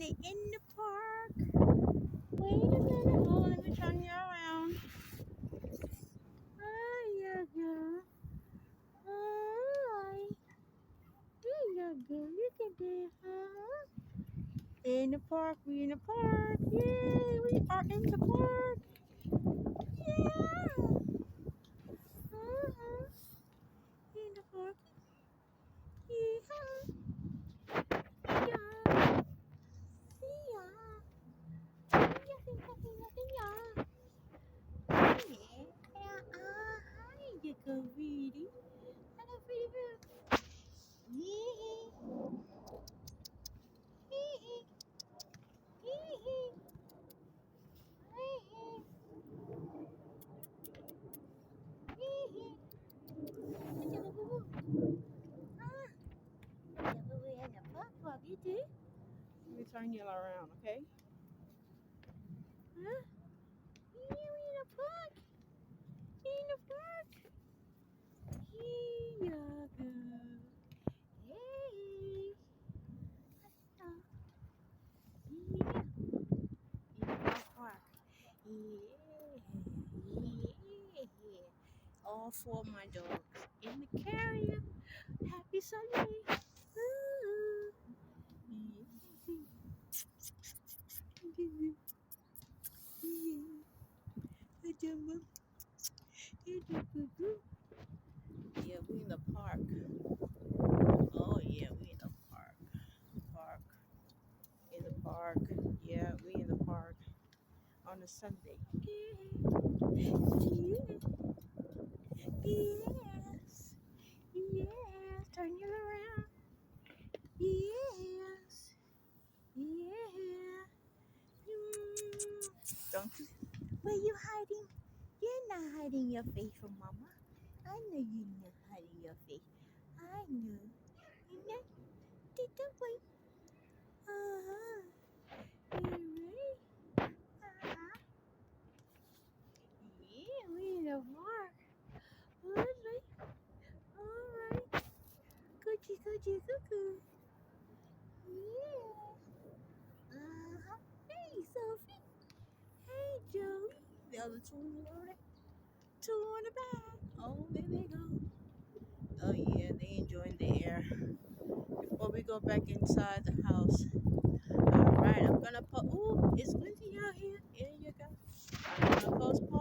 They in the park. Wait a minute. Oh, let me turn you around. Oh, yeah, girl. Oh, yeah, girl. Look at that, huh? In the park. We in the park. Yay, we are in the park. Yeah. Uh-huh. In the park. Yeah. Yeah. Yeah. Yeah. Hi, you go, Reedy. Hello, Reedy. Hee hee hee hee hee hee hee. Aja go, boo boo. Ah, aja boo boo and the pop gitu. Let me turn you around, okay? Huh? Here we in the park. In the park. Here you go. Hey. Oh, yeah. In the park. Yeah. All four of my dogs in the carrier. Happy Sunday. Ooh. Yeah, we in the park. Oh yeah, we in the park. Park. In the park. Yeah, we in the park on a Sunday. Yes. Yes. Turn you around. Yes. Yeah. Don't you? Where you hiding? You're not hiding your face from Mama. I know you're not hiding your face. I know. You know? Did the way. Uh-huh. You ready? Uh-huh. Yeah, we in the park. Alright. Alright. Coochie, coochie, cuckoo. Yeah. Uh-huh. Hey, Sophie. Hey, Joey. The other two over there. Two on the back. Oh, there they go. Oh, yeah, they enjoying the air. Before we go back inside the house. All right, I'm gonna put. Ooh, it's windy out here. Here you go. I'm gonna postpone.